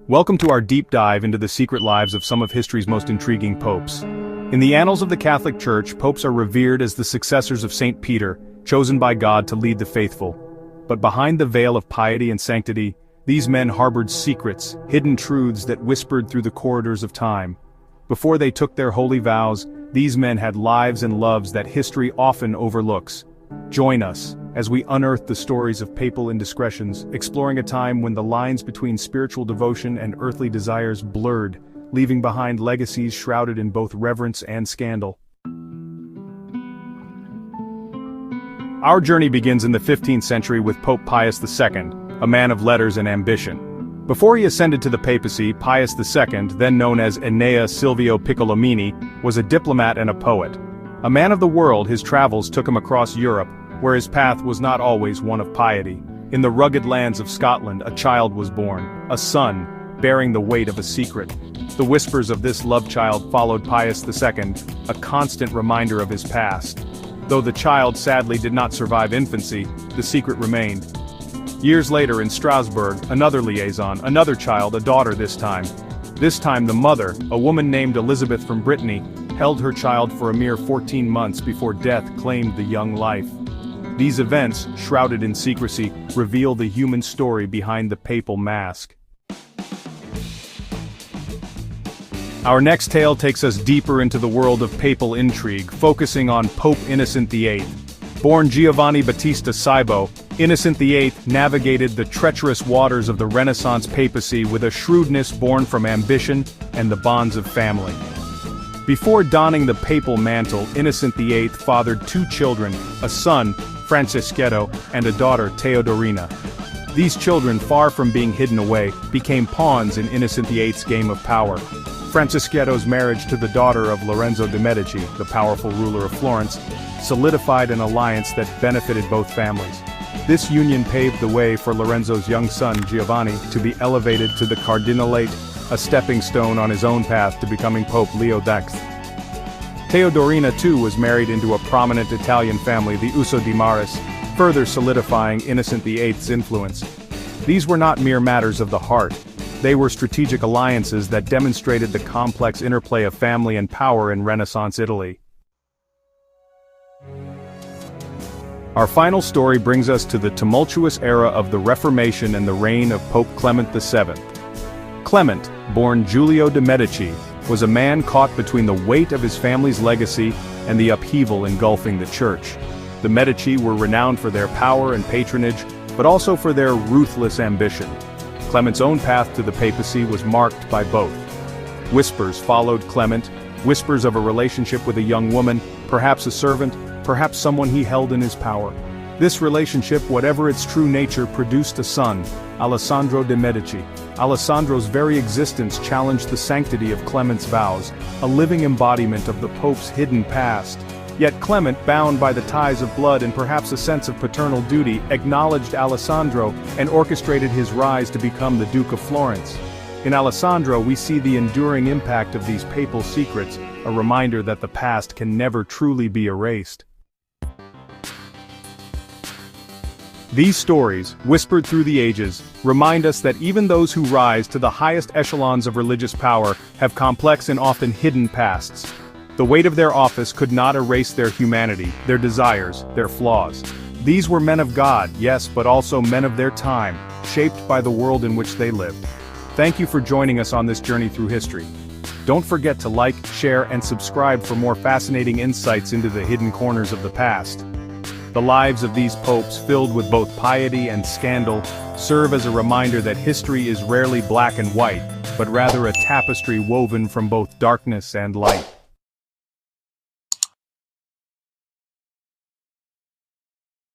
Welcome to our deep dive into the secret lives of some of history's most intriguing popes. In the annals of the Catholic Church, popes are revered as the successors of St. Peter, chosen by God to lead the faithful. But behind the veil of piety and sanctity, these men harbored secrets, hidden truths that whispered through the corridors of time. Before they took their holy vows, these men had lives and loves that history often overlooks. Join us as we unearth the stories of papal indiscretions, exploring a time when the lines between spiritual devotion and earthly desires blurred, leaving behind legacies shrouded in both reverence and scandal. Our journey begins in the 15th century with Pope Pius II, a man of letters and ambition. Before he ascended to the papacy, Pius II, then known as Enea Silvio Piccolomini, was a diplomat and a poet. A man of the world, his travels took him across Europe, where his path was not always one of piety. In the rugged lands of Scotland, a child was born, a son, bearing the weight of a secret. The whispers of this love child followed Pius II, a constant reminder of his past. Though the child sadly did not survive infancy, the secret remained. Years later in Strasbourg, another liaison, another child, a daughter this time. This time the mother, a woman named Elizabeth from Brittany, held her child for a mere 14 months before death claimed the young life. These events, shrouded in secrecy, reveal the human story behind the papal mask. Our next tale takes us deeper into the world of papal intrigue, focusing on Pope Innocent VIII. Born Giovanni Battista Cybo, Innocent VIII navigated the treacherous waters of the Renaissance papacy with a shrewdness born from ambition and the bonds of family. Before donning the papal mantle, Innocent VIII fathered two children, a son, Francischetto, and a daughter, Teodorina. These children, far from being hidden away, became pawns in Innocent VIII's game of power. Francischetto's marriage to the daughter of Lorenzo de' Medici, the powerful ruler of Florence, solidified an alliance that benefited both families. This union paved the way for Lorenzo's young son, Giovanni, to be elevated to the cardinalate, a stepping stone on his own path to becoming Pope Leo X. Teodorina too was married into a prominent Italian family, the Uso di Maris, further solidifying Innocent VIII's influence. These were not mere matters of the heart. They were strategic alliances that demonstrated the complex interplay of family and power in Renaissance Italy. Our final story brings us to the tumultuous era of the Reformation and the reign of Pope Clement VII. Clement, born Giulio de' Medici, was a man caught between the weight of his family's legacy and the upheaval engulfing the church. The Medici were renowned for their power and patronage, but also for their ruthless ambition. Clement's own path to the papacy was marked by both. Whispers followed Clement, whispers of a relationship with a young woman, perhaps a servant, perhaps someone he held in his power. This relationship, whatever its true nature, produced a son, Alessandro de' Medici. Alessandro's very existence challenged the sanctity of Clement's vows, a living embodiment of the Pope's hidden past. Yet Clement, bound by the ties of blood and perhaps a sense of paternal duty, acknowledged Alessandro and orchestrated his rise to become the Duke of Florence. In Alessandro we see the enduring impact of these papal secrets, a reminder that the past can never truly be erased. These stories, whispered through the ages, remind us that even those who rise to the highest echelons of religious power have complex and often hidden pasts. The weight of their office could not erase their humanity, their desires, their flaws. These were men of God, yes, but also men of their time, shaped by the world in which they lived. Thank you for joining us on this journey through history. Don't forget to like, share, and subscribe for more fascinating insights into the hidden corners of the past. The lives of these popes, filled with both piety and scandal, serve as a reminder that history is rarely black and white, but rather a tapestry woven from both darkness and light.